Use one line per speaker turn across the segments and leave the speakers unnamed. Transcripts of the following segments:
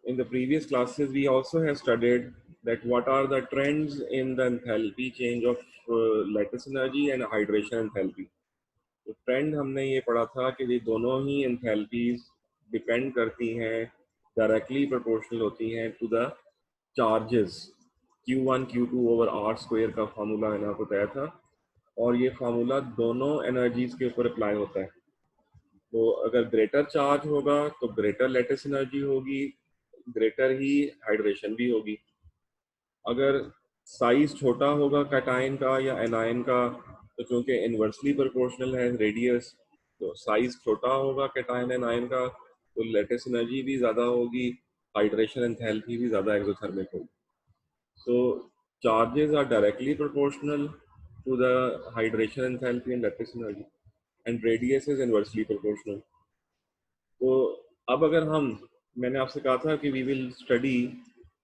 in the previous classes we also have studied that what are the trends in the enthalpy change of lattice energy and hydration enthalpy. तो trend हमने ये पढ़ा था कि ये दोनों ही एंथैल्पीज डिपेंड करती हैं, डायरेक्टली प्रोपोर्शनल होती हैं to the charges. Q1 Q2 over r square का फार्मूला मैंने आपको बताया था, और ये फार्मूला दोनों एनर्जीज के ऊपर अप्लाई होता है। तो अगर ग्रेटर चार्ज होगा तो ग्रेटर लेटिस एनर्जी होगी, ग्रेटर ही हाइड्रेशन भी होगी। अगर साइज छोटा होगा कैटायन का या एनायन का, तो चूंकि इन्वर्सली प्रोपोर्शनल है रेडियस, तो साइज छोटा होगा कैटायन एनायन का, तो लेटिस एनर्जी भी ज़्यादा होगी, हाइड्रेशन एंथैल्पी भी ज़्यादा एक्सोथर्मिक होगी। So charges are directly proportional to the hydration enthalpy and lattice energy, and radius is inversely proportional. तो अब अगर मैंने आपसे कहा था कि we will study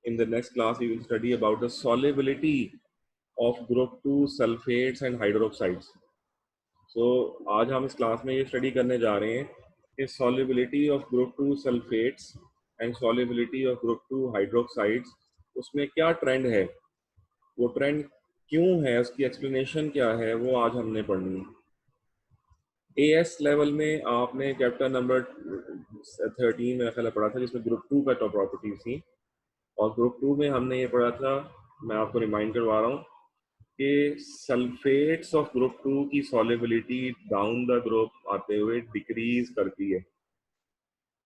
in the next class, we will study about the solubility of group 2 sulfates and hydroxides. So आज हम इस क्लास में ये स्टडी करने जा रहे हैं कि solubility of group 2 sulfates and solubility of group 2 hydroxides, उसमें क्या ट्रेंड है, वो ट्रेंड क्यों है, उसकी एक्सप्लेनेशन क्या है, वो आज हमने पढ़नी है। एएस लेवल में आपने चैप्टर नंबर 13 में ख्याल पढ़ा था, जिसमें ग्रुप 2 का टॉप प्रॉपर्टीज थी, और ग्रुप 2 में हमने ये पढ़ा था, मैं आपको रिमाइंड करवा रहा हूँ कि सल्फेट्स ऑफ ग्रुप 2 की सॉल्युबिलिटी डाउन द ग्रुप आते हुए डिक्रीज करती है।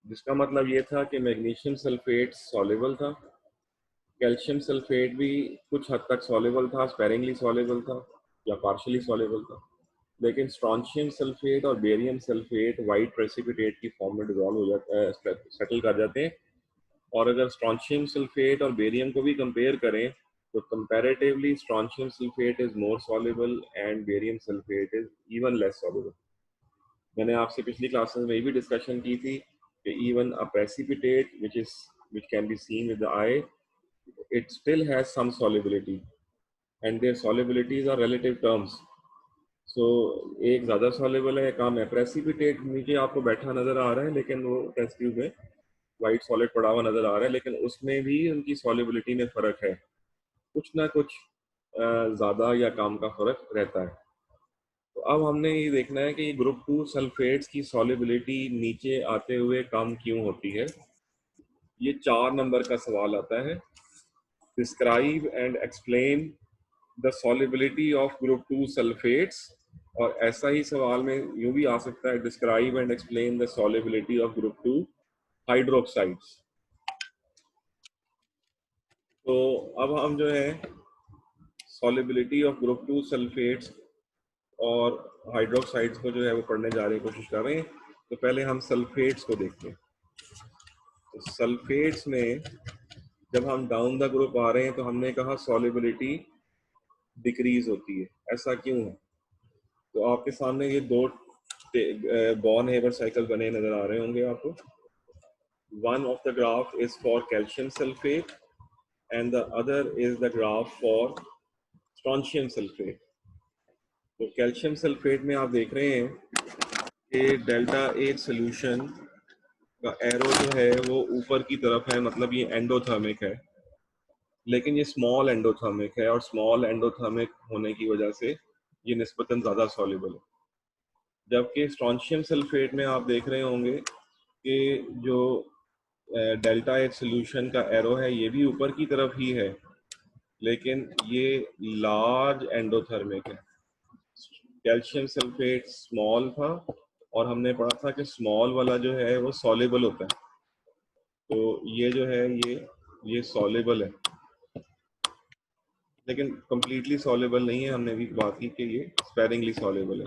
जिसका मतलब ये था कि मैग्नीशियम सल्फेट सॉल्युबल था, कैल्शियम सल्फेट भी कुछ हद तक सॉल्युबल था, स्पेरिंगली सॉल्युबल था या पार्शियली सॉल्युबल था, लेकिन स्ट्रॉन्शियम सल्फेट और बेरियम सल्फेट वाइट प्रेसिपिटेट की फॉर्म में डिसॉल्व हो जाता है, सेटल कर जाते हैं। और अगर स्ट्रॉन्शियम सल्फेट और बेरियम को भी कंपेयर करें तो comparatively strontium sulphate is more soluble and barium sulphate is even less soluble. मैंने आपसे पिछली क्लासेस में भी डिस्कशन की थी कि even a precipitate which can be seen with the eye, it still has some solubility and their solubilities are relative terms. So एक ज़्यादा soluble है, कम है। प्रेसिपिटेट नीचे आपको बैठा नज़र आ रहा है, लेकिन वो टेस्ट ट्यूब में वाइट सॉलिड पड़ा हुआ नज़र आ रहा है, लेकिन उसमें भी उनकी solubility में फ़र्क है, कुछ ना कुछ ज़्यादा या कम का फ़र्क रहता है। तो अब हमने ये देखना है कि ग्रुप 2 सल्फेट्स की solubility नीचे आते हुए कम क्यों होती है। ये 4 नंबर का सवाल आता है, describe and explain the solubility of group 2 sulphates, और ऐसा ही सवाल में यूं भी आ सकता है, describe and explain the solubility of group 2 hydroxides. तो अब हम जो है सॉल्युबिलिटी ऑफ ग्रुप 2 सल्फेट्स और हाइड्रोक्साइड्स को जो है वो पढ़ने जा रहे हैं, कोशिश कर रहे हैं। तो पहले हम सल्फेट्स को देखते हैं। तो सल्फेट्स में जब हम डाउन द ग्रुप आ रहे हैं तो हमने कहा सॉल्युबिलिटी डिक्रीज होती है, ऐसा क्यों है। तो आपके सामने ये दो बॉर्न हेबर साइकिल बने नजर आ रहे होंगे आपको। One of the graph is for calcium sulphate and the other is the graph for strontium sulphate. तो कैल्शियम सल्फेट में आप देख रहे हैं कि डेल्टा एच सोल्यूशन का एरो जो है वो ऊपर की तरफ है, मतलब ये एंडोथर्मिक है, लेकिन ये स्मॉल एंडोथर्मिक है, और स्मॉल एंडोथर्मिक होने की वजह से ये निस्बतन ज़्यादा सॉल्युबल है। जबकि स्ट्रॉन्शियम सल्फेट में आप देख रहे होंगे कि जो डेल्टा एच सोल्यूशन का एरो है ये भी ऊपर की तरफ ही है, लेकिन ये लार्ज एंडोथर्मिक है। कैल्शियम सल्फेट स्मॉल था, और हमने पढ़ा था कि स्मॉल वाला जो है वो सॉल्युबल होता है, तो ये जो है ये सॉल्युबल है, लेकिन कंप्लीटली सॉल्युबल नहीं है। हमने भी बात की कि ये स्पेरिंगली सॉल्युबल है,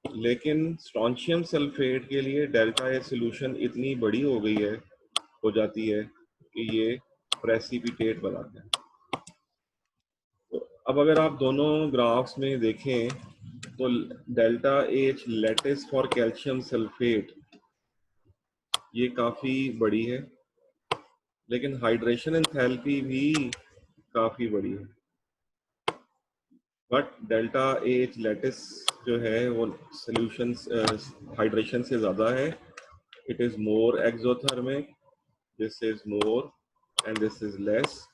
लेकिन स्ट्रॉन्शियम सल्फेट के लिए डेल्टा एच सोल्यूशन इतनी बड़ी हो जाती है कि ये प्रेसिपिटेट बनाते हैं। तो अब अगर आप दोनों ग्राफ्स में देखें तो delta H lattice for calcium sulphate ये काफ़ी बड़ी है, लेकिन हाइड्रेशन एंथैल्पी भी काफ़ी बड़ी है। बट डेल्टा एच लैटिस जो है वो सोल्यूशन हाइड्रेशन से ज़्यादा है, it is more exothermic this is more and this is less,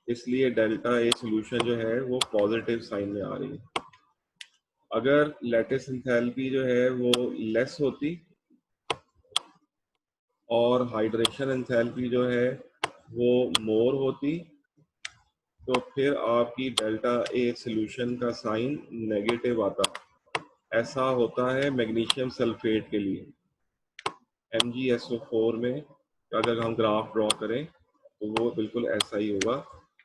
इसलिए डेल्टा ए सोल्यूशन जो है वो पॉजिटिव साइन में आ रही है। अगर लैटिस एंथैल्पी जो है वो लेस होती और हाइड्रेशन एंथैल्पी जो है वो मोर होती, तो फिर आपकी डेल्टा ए सोल्यूशन का साइन नेगेटिव आता। ऐसा होता है मैग्नीशियम सल्फेट के लिए। MgSO4 में अगर हम ग्राफ ड्रॉ करें तो वो बिल्कुल ऐसा ही होगा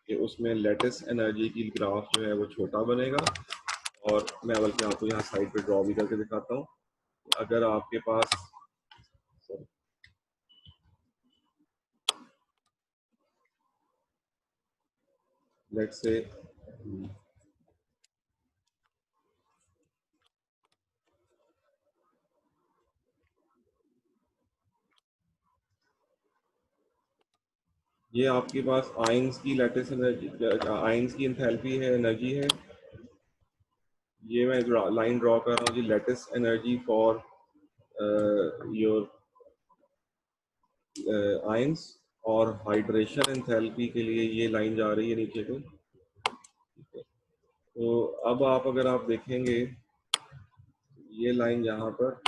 कि उसमें लेटिस एनर्जी की ग्राफ जो है वो छोटा बनेगा। और मैं बल्कि आपको यहाँ साइड पे ड्रॉ भी करके दिखाता हूँ। अगर आपके पास लेट्स से ये आपके पास आयंस की लेटिस एनर्जी, आयंस की एंथैल्पी है, एनर्जी है। ये मैं लाइन ड्रॉ कर रहा हूँ जी, lattice energy for your ions, और हाइड्रेशन एंथैल्पी के लिए ये लाइन जा रही है नीचे को। तो अब आप अगर आप देखेंगे ये लाइन यहाँ पर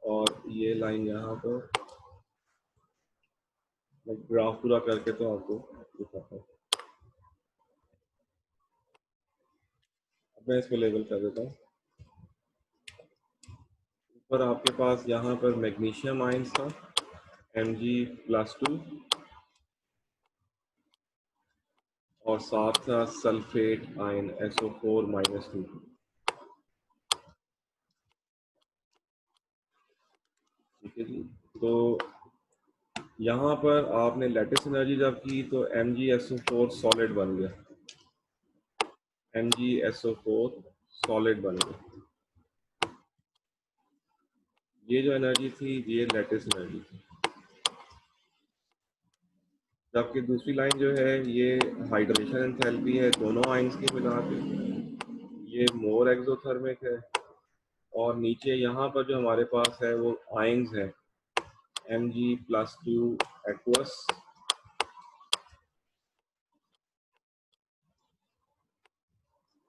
और ये लाइन यहाँ पर, मैं ग्राफ पूरा करके तो आपको दिखाता हूँ। मैं इसको लेबल कर देता हूँ। ऊपर आपके पास यहाँ पर मैग्नीशियम आयंस था Mg+2 और साथ था सल्फेट आयन SO4-2। ठीक है जी। तो यहाँ पर आपने लेटिस एनर्जी जब की तो MgSO4 सॉलिड बन गया, MgSO4 सॉलिड बन गया। ये जो एनर्जी थी ये लेटिस एनर्जी थी। जबकि दूसरी लाइन जो है ये हाइड्रेशन एंथैल्पी है दोनों आयंस की मिला के, ये मोर एक्सोथर्मिक है। और नीचे यहाँ पर जो हमारे पास है वो आयंस है Mg+2 एक्वस,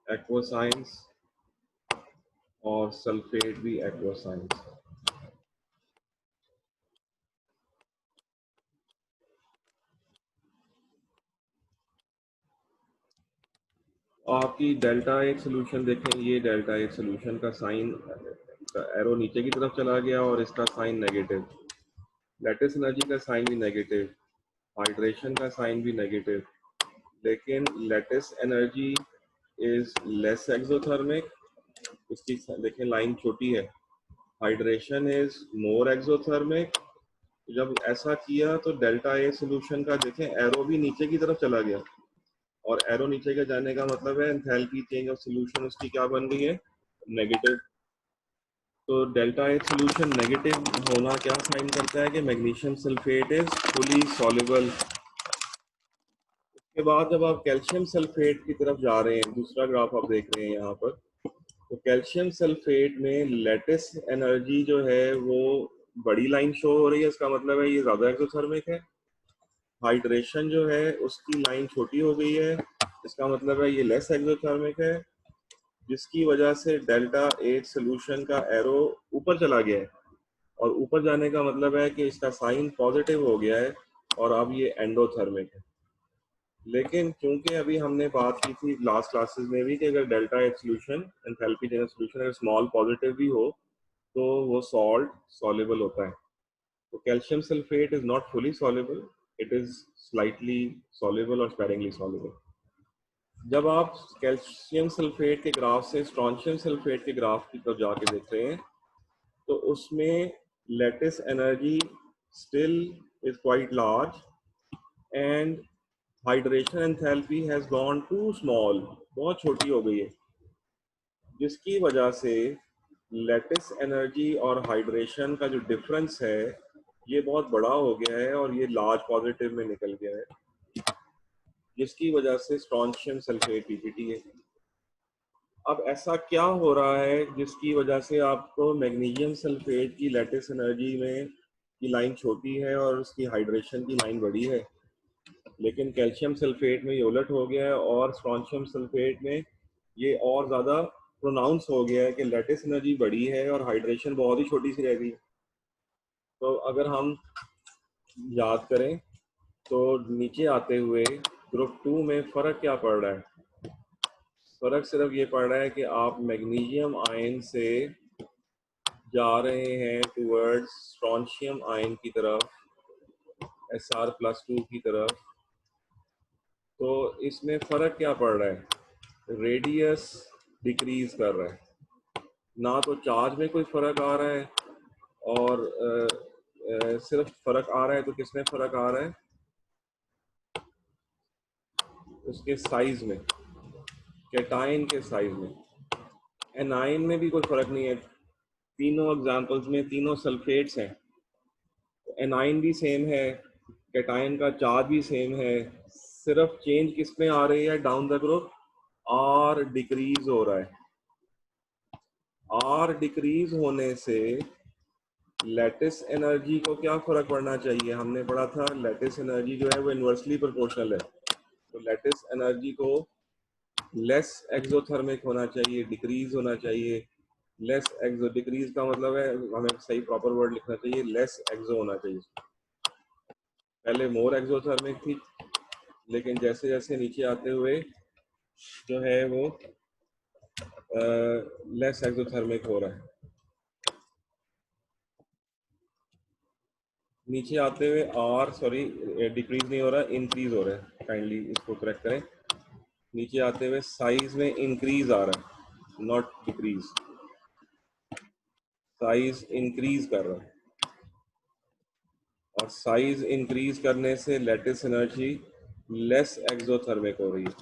एक्वस आयंस, और सल्फेट भी एक्वस आयंस। आपकी डेल्टा एक सोल्यूशन देखें, ये डेल्टा एक सोल्यूशन का साइन एरो नीचे की तरफ चला गया और इसका साइन नेगेटिव। लेटिस एनर्जी का साइन भी नेगेटिव, हाइड्रेशन का साइन भी नेगेटिव। लेकिन lattice energy is less exothermic, इसकी देखें लाइन छोटी है। Hydration is more exothermic. जब ऐसा किया तो डेल्टा ए सोल्यूशन का देखें एरो भी नीचे की तरफ चला गया, और एरो नीचे के जाने का मतलब है एंथैल्पी चेंज ऑफ सोल्यूशन उसकी क्या बन गई है, नेगेटिव। तो डेल्टा एच सोल्यूशन नेगेटिव होना क्या साइन करता है कि magnesium sulphate is fully soluble. उसके बाद जब आप कैल्शियम सल्फेट की तरफ जा रहे हैं, दूसरा ग्राफ आप देख रहे हैं यहाँ पर, तो कैल्शियम सल्फेट में लेटिस एनर्जी जो है वो बड़ी लाइन शो हो रही है, इसका मतलब है ये ज्यादा एक्सोथर्मिक है। हाइड्रेशन जो है उसकी लाइन छोटी हो गई है, इसका मतलब है ये लेस एक्सोथर्मिक है, जिसकी वजह से डेल्टा एच सोल्यूशन का एरो ऊपर चला गया है। और ऊपर जाने का मतलब है कि इसका साइन पॉजिटिव हो गया है और अब ये एंडोथर्मिक है। लेकिन क्योंकि अभी हमने बात की थी लास्ट क्लासेस में भी कि अगर delta H solution enthalpy change solution अगर स्मॉल पॉजिटिव भी हो तो वो सॉल्ट सॉल्युबल होता है। तो calcium sulphate is not fully soluble, it is slightly soluble और स्पेरिंगली सॉल्युबल। जब आप कैल्शियम सल्फेट के ग्राफ से स्ट्रॉन्शियम सल्फेट के ग्राफ की तरफ जाके देख रहे हैं तो उसमें lattice energy still is quite large and hydration enthalpy has gone too small, बहुत छोटी हो गई है, जिसकी वजह से लेटिस एनर्जी और हाइड्रेशन का जो डिफरेंस है ये बहुत बड़ा हो गया है और ये लार्ज पॉजिटिव में निकल गया है, जिसकी वजह से स्ट्रॉन्शियम सल्फेट पीपीटी है। अब ऐसा क्या हो रहा है जिसकी वजह से आपको मैग्नीशियम सल्फेट की लेटिस एनर्जी में की लाइन छोटी है और उसकी हाइड्रेशन की लाइन बड़ी है, लेकिन कैल्शियम सल्फेट में ये उलट हो गया है और स्ट्रॉन्शियम सल्फेट में ये और ज़्यादा प्रोनाउंस हो गया है कि लैटिस एनर्जी बड़ी है और हाइड्रेशन बहुत ही छोटी सी रह गई। तो अगर हम याद करें तो नीचे आते हुए ग्रुप 2 में फ़र्क क्या पड़ रहा है? फ़र्क सिर्फ ये पड़ रहा है कि आप मैग्नीशियम आयन से जा रहे हैं टूवर्ड्स स्ट्रॉन्शियम आयन की तरफ, Sr+2 की तरफ। तो इसमें फ़र्क क्या पड़ रहा है? रेडियस डिक्रीज कर रहा है, ना तो चार्ज में कोई फ़र्क आ रहा है और सिर्फ फ़र्क आ रहा है तो किसमें फ़र्क आ रहा है? उसके साइज़ में, कैटायन के साइज़ में। एनाइन में भी कोई फ़र्क नहीं है, तीनों एग्जांपल्स में तीनों सल्फेट्स हैं, एनाइन भी सेम है, कैटायन का चार्ज भी सेम है, सिर्फ चेंज किस में आ रही है down the group? Or decrease हो रहा है। आर डिक्रीज होने से लैटिस एनर्जी को क्या फर्क पड़ना चाहिए? हमने पढ़ा था लैटिस एनर्जी जो है वो इन्वर्सली प्रोपोर्शनल है, तो लैटिस एनर्जी को लेस एक्सोथर्मिक होना चाहिए, डिक्रीज होना चाहिए। लेस एक्सो, डिक्रीज का मतलब है, हमें सही प्रॉपर वर्ड लिखना चाहिए, लेस एक्सो होना चाहिए। पहले मोर एक्सोथर्मिक थी, लेकिन जैसे जैसे नीचे आते हुए जो है वो लेस एक्सोथर्मिक हो रहा है। नीचे आते हुए डिक्रीज नहीं हो रहा, इंक्रीज हो रहा है, काइंडली इसको करेक्ट करें। नीचे आते हुए साइज में इंक्रीज आ रहा है, नॉट डिक्रीज, साइज इंक्रीज कर रहा है, और साइज इंक्रीज करने से लैटिस एनर्जी लेस एक्सोथर्मिक हो रही है।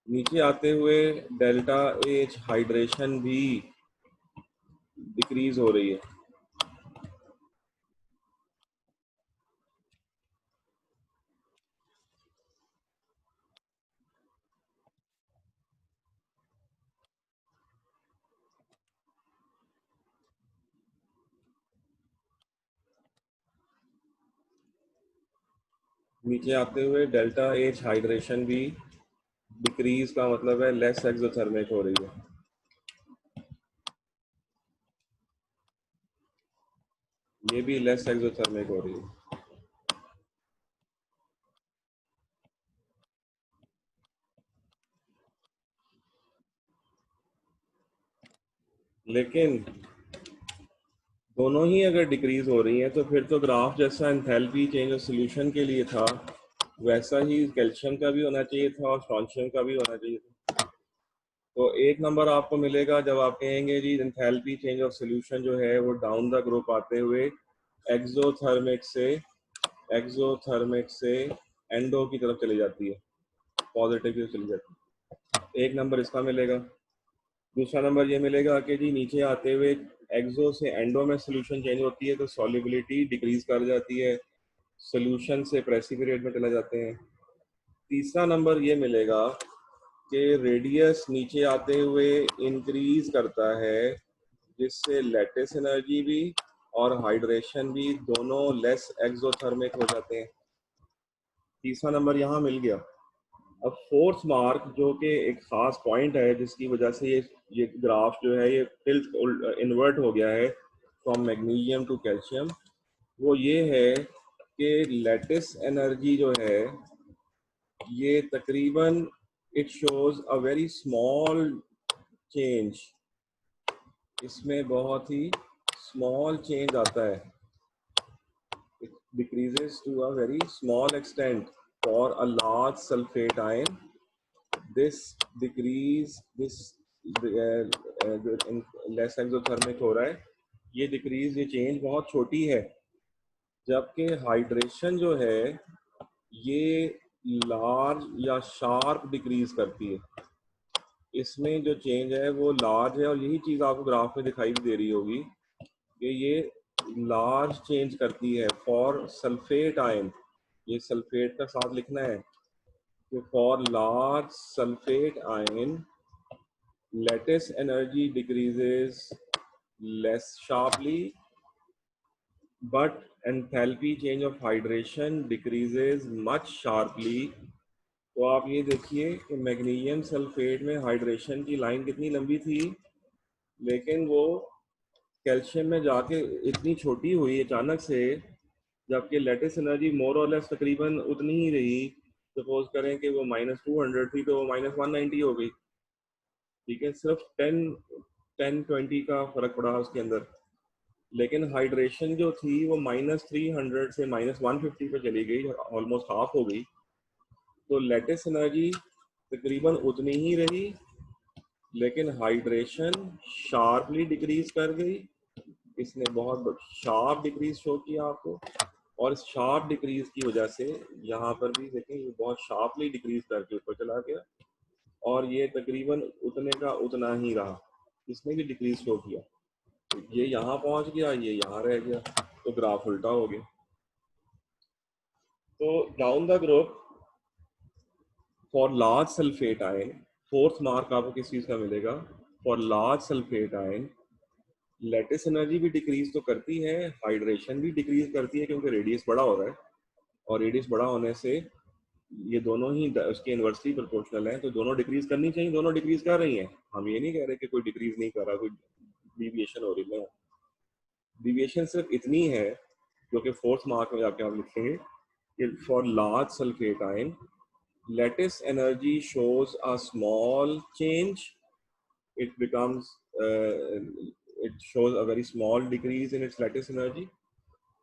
नीचे आते हुए डेल्टा एच हाइड्रेशन भी डिक्रीज हो रही है। नीचे आते हुए डेल्टा एच हाइड्रेशन भी डिक्रीज का मतलब है लेस एक्सोथर्मिक हो रही है। ये भी लेस एक्सोथर्मिक हो रही है। लेकिन दोनों ही अगर डिक्रीज हो रही हैं तो फिर तो ग्राफ जैसा एंथैल्पी चेंज ऑफ सोल्यूशन के लिए था वैसा ही कैल्शियम का भी होना चाहिए था और स्ट्रॉन्शियम का भी होना चाहिए था। तो एक नंबर आपको मिलेगा जब आप कहेंगे जी एंथैल्पी चेंज ऑफ सोल्यूशन जो है वो डाउन द ग्रुप आते हुए एक्सोथर्मिक से एंडो की तरफ चली जाती है, पॉजिटिव की तरफ चली जाती है। एक नंबर इसका मिलेगा। दूसरा नंबर ये मिलेगा कि जी नीचे आते हुए एक्सो से एंडो में सोल्यूशन चेंज होती है तो सॉल्युबिलिटी डिक्रीज कर जाती है, सोल्यूशन से प्रेसिपिटेट में चला जाते हैं। तीसरा नंबर ये मिलेगा कि रेडियस नीचे आते हुए इंक्रीज करता है, जिससे लैटिस एनर्जी भी और हाइड्रेशन भी दोनों लेस एक्सोथर्मिक हो जाते हैं। तीसरा नंबर यहाँ मिल गया। अब फोर्थ मार्क जो कि एक खास पॉइंट है जिसकी वजह से ये ग्राफ जो है ये टिल्ट इन्वर्ट हो गया है फ्रॉम मैग्नीशियम टू कैल्शियम, वो ये है कि लैटिस एनर्जी जो है ये तकरीबन it shows a very small change, इसमें बहुत ही स्मॉल चेंज आता है, it decreases to a very small extent for a large sulfate ion. This decrease this less exothermic हो रहा है, ये डिक्रीज ये चेंज बहुत छोटी है, जबकि हाइड्रेशन जो है ये लार्ज या शार्प डिक्रीज करती है। इसमें जो चेंज है वो लार्ज है और यही चीज़ आपको ग्राफ में दिखाई भी दे रही होगी कि ये लार्ज चेंज करती है फॉर सल्फेट आयन। ये सल्फेट का साथ लिखना है कि for large sulphate ion lattice energy decreases less sharply but enthalpy change of hydration decreases much sharply। तो आप ये देखिए कि मैग्नीशियम सल्फेट में हाइड्रेशन की लाइन कितनी लंबी थी, लेकिन वो कैल्शियम में जाके इतनी छोटी हुई अचानक से, जबकि लेटिस एनर्जी मोर और लेस तकरीबन उतनी ही रही। सपोज करें कि वो -200 थी तो वो -190 हो गई। ठीक है, सिर्फ 10-20 का फर्क पड़ा उसके अंदर। लेकिन हाइड्रेशन जो थी वो -300 से -150 पे चली गई, ऑलमोस्ट हाफ हो गई। तो लेटिस एनर्जी तकरीबन उतनी ही रही, लेकिन हाइड्रेशन शार्पली डिक्रीज कर गई। इसने बहुत शार्प डिक्रीज शो किया आपको, और इस शार्प डिक्रीज की वजह से यहाँ पर भी देखें ये बहुत शार्पली डिक्रीज करके ऊपर चला गया, और ये तकरीबन उतने का उतना ही रहा। इसने भी डिक्रीज शो किया, ये यहाँ पहुंच गया, ये यहाँ रह गया, तो ग्राफ उल्टा हो गया। तो down the group for large sulphate ion, fourth mark आपको किस चीज़ का मिलेगा? For large sulphate ion lattice energy भी डिक्रीज तो करती है, हाइड्रेशन भी डिक्रीज करती है, क्योंकि रेडियस बड़ा हो रहा है, और रेडियस बड़ा होने से ये दोनों ही उसके इन्वर्सली प्रोपोर्शनल है, तो दोनों डिक्रीज करनी चाहिए, दोनों डिक्रीज कर रही हैं। हम ये नहीं कह रहे कि कोई डिक्रीज नहीं कर रहा, कोई डिविएशन हो रही है। डिविएशन सिर्फ इतनी है, जो कि फोर्थ मार्क में जाके आप लिखेंगे कि for large sulphate ion lattice energy shows a small change, it becomes it shows a very small decrease in its lattice energy,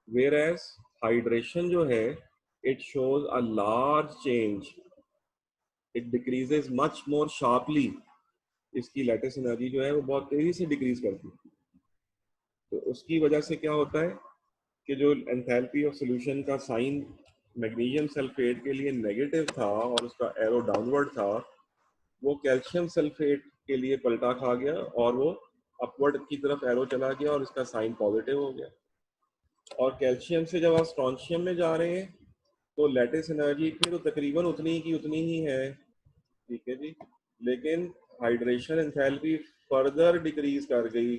whereas hydration जो है it shows a large change, it decreases much more sharply। इसकी lattice energy जो है वो बहुत तेजी से decrease करती है। तो उसकी वजह से क्या होता है कि जो एंथैल्पी ऑफ सॉल्यूशन का साइन मैग्नीशियम सल्फेट के लिए नेगेटिव था और उसका एरो डाउनवर्ड था, वो कैल्शियम सल्फेट के लिए पलटा खा गया, और वो अपवर्ड की तरफ एरो चला गया, और इसका साइन पॉजिटिव हो गया। और कैल्शियम से जब आप स्ट्रॉन्शियम में जा रहे हैं तो लेटिस एनर्जी की तो तकरीबन उतनी की उतनी ही है। ठीक है जी, लेकिन हाइड्रेशन एंथैल्पी फर्दर डिक्रीज कर गई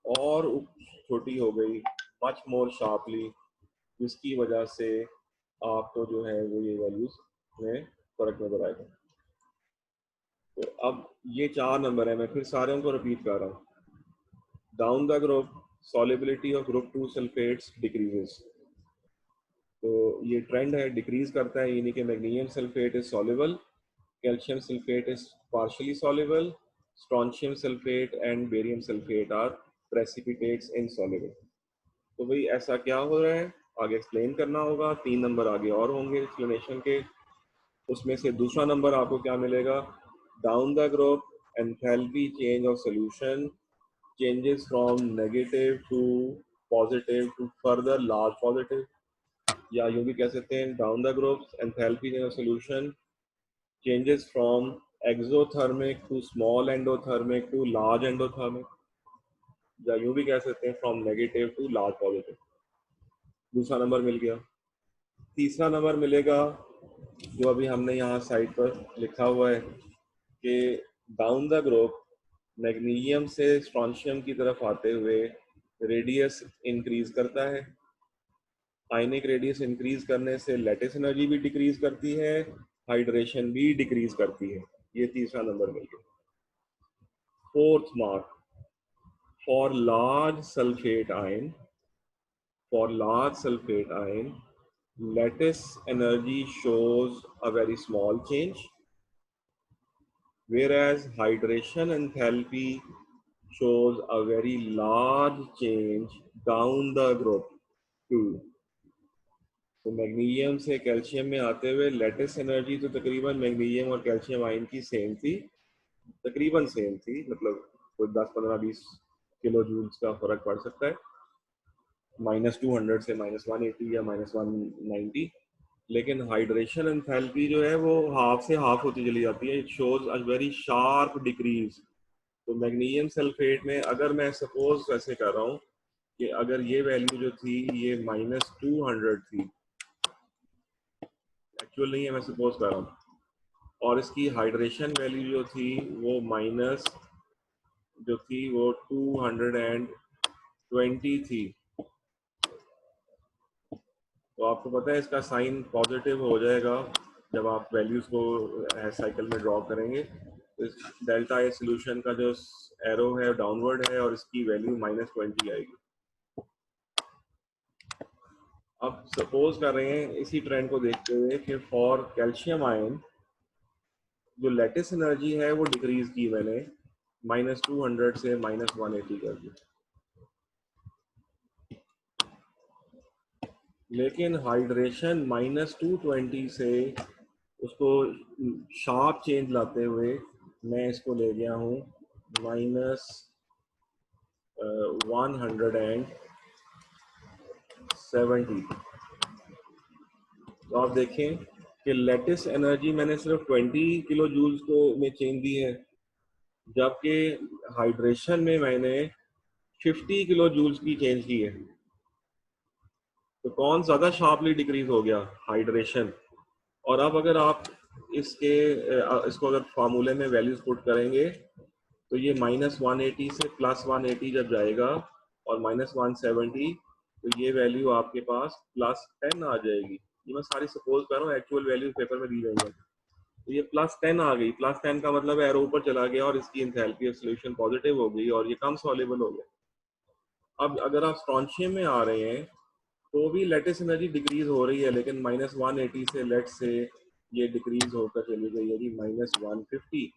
और छोटी हो गई, मच मोर शार्पली, जिसकी वजह से आपको जो है वो ये वैल्यूज में फर्क नजर आएगा। तो अब ये 4 नंबर है, मैं फिर सारे को रिपीट कर रहा हूँ। Down the group solubility of group 2 sulfates decreases। तो ये ट्रेंड है, डिक्रीज करता है, यानी कि magnesium sulphate is soluble, calcium sulphate is partially soluble, strontium sulphate and barium sulphate are precipitates insoluble. तो भाई ऐसा क्या हो रहा है, आगे एक्सप्लेन करना होगा, 3 नंबर आगे और होंगे एक्सप्लेनेशन के। उसमें से दूसरा नंबर आपको क्या मिलेगा? Down the group enthalpy change of solution changes from negative to positive to further large positive, या यूं भी कह सकते हैं down the group enthalpy in solution changes from exothermic to small endothermic to large endothermic, या यूं भी कह सकते हैं from negative to large positive. दूसरा नंबर मिल गया। तीसरा नंबर मिलेगा जो अभी हमने यहाँ साइड पर लिखा हुआ है कि डाउन द ग्रुप मैग्नीशियम से स्ट्रॉन्शियम की तरफ आते हुए रेडियस इंक्रीज करता है। आयनिक रेडियस इंक्रीज करने से लेटिस एनर्जी भी डिक्रीज करती है, हाइड्रेशन भी डिक्रीज करती है। ये तीसरा नंबर मिल गया। Fourth mark, for large sulphate ion, for large sulphate ion lattice energy shows a very small change, whereas hydration enthalpy shows a very large change down the group too। तो magnesium से calcium में आते हुए lattice energy तो तकरीबन magnesium और calcium ion की same थी, तकरीबन सेम थी, मतलब कोई 10-15-20 किलो जूल्स का फर्क पड़ सकता है, -200 से -180 या -190। लेकिन हाइड्रेशन एंथैल्पी जो है वो हाफ से हाफ होती चली जाती है, it shows a very sharp decrease. तो मैग्नीशियम सल्फेट में अगर मैं सपोज ऐसे कर रहा हूँ कि अगर ये वैल्यू जो थी ये -200 थी, एक्चुअल नहीं है, मैं सपोज कर रहा हूँ, और इसकी हाइड्रेशन वैल्यू जो थी वो माइनस जो थी वो 220 थी, तो आपको पता है इसका साइन पॉजिटिव हो जाएगा जब आप वैल्यूज को साइकिल में ड्रॉ करेंगे। तो इस डेल्टा ए सोल्यूशन का जो एरो है डाउनवर्ड है और इसकी वैल्यू -20 आएगी। अब सपोज कर रहे हैं इसी ट्रेंड को देखते हुए कि फॉर कैल्शियम आयन जो लेटिस एनर्जी है वो डिक्रीज की मैंने -200 से -180 कर दी, लेकिन हाइड्रेशन -220 से उसको शार्प चेंज लाते हुए मैं इसको ले गया हूँ -170। तो आप देखें कि लेटिस एनर्जी मैंने सिर्फ 20 किलो जूल्स को में चेंज दी है, जबकि हाइड्रेशन में मैंने 50 किलो जूल्स की चेंज की है। तो कौन ज़्यादा शार्पली डिक्रीज हो गया? हाइड्रेशन। और अब अगर आप इसको अगर फार्मूले में वैल्यूज पुट करेंगे तो ये -180 से +180 जब जाएगा और -170, तो ये वैल्यू आपके पास +10 आ जाएगी। ये मैं सारी सपोज कर रहा हूँ, एक्चुअल वैल्यू पेपर में दी गई है। तो ये +10 आ गई। +10 का मतलब एरो ऊपर चला गया और इसकी इंथैल्पी ऑफ सॉल्यूशन पॉजिटिव हो गई और ये कम सॉल्युबल हो गया। अब अगर आप स्ट्रॉन्शियम में आ रहे हैं तो भी लेटिस एनर्जी डिक्रीज हो रही है, लेकिन -180 से लेट से ये डिक्रीज होकर चली गई है जी -150।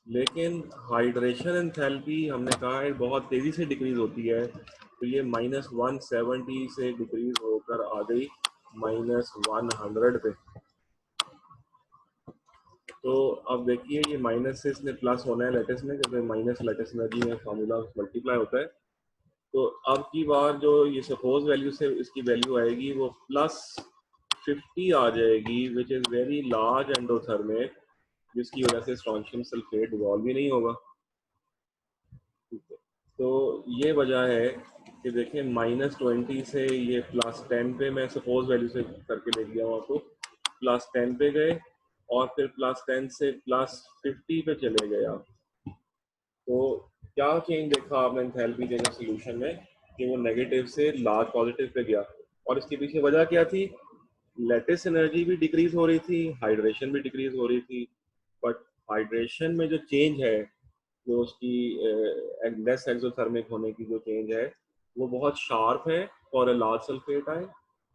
लेकिन हाइड्रेशन एंथैल्पी हमने कहा है बहुत तेज़ी से डिक्रीज होती है, तो ये -170 से डिक्रीज होकर आ गई -100 पे। तो अब देखिए ये माइनस से इसने प्लस होना है लेटिस में, क्योंकि माइनस लेटिस एनर्जी में फार्मूला मल्टीप्लाई होता है। तो अब की बार जो ये सपोज वैल्यू से इसकी वैल्यू आएगी वो +50 आ जाएगी, which is very large endothermic, जिसकी वजह से स्ट्रॉन्शियम सल्फेट डिवॉल्व भी नहीं होगा। तो ये वजह है कि देखिए -20 से ये +10 पे मैं सपोज वैल्यू से करके ले गया हूँ आपको, +10 पे गए और फिर +10 से +50 पे चले गए आप। तो क्या चेंज देखा आपने एंथैल्पी चेंज सोल्यूशन में कि वो नेगेटिव से लार्ज पॉजिटिव पे गया। और इसके पीछे वजह क्या थी? लेटिस एनर्जी भी डिक्रीज हो रही थी, हाइड्रेशन भी डिक्रीज हो रही थी, बट हाइड्रेशन में जो चेंज है, जो उसकी लेस एक्सोथर्मिक होने की जो चेंज है वो बहुत शार्प है for a large sulphate ion.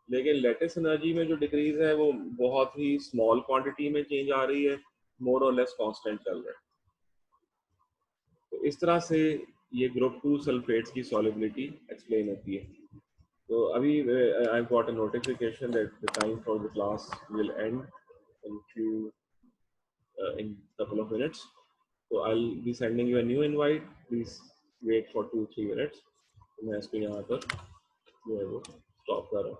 लेकिन लेटिस एनर्जी में जो डिक्रीज है वो बहुत ही स्मॉल क्वांटिटी में चेंज आ रही है, मोर और लेस कांस्टेंट चल रहा है। तो इस तरह से ये ग्रुप 2 सल्फेट्स की सॉल्युबिलिटी एक्सप्लेन होती है। तो अभी I got a notification that the time for the class will and in couple of minutes. So I'll be sending you a new invite. Please wait for 2-3 minutes. मैं इसको यहाँ पर जो है वो स्टॉप कर रहा हूँ।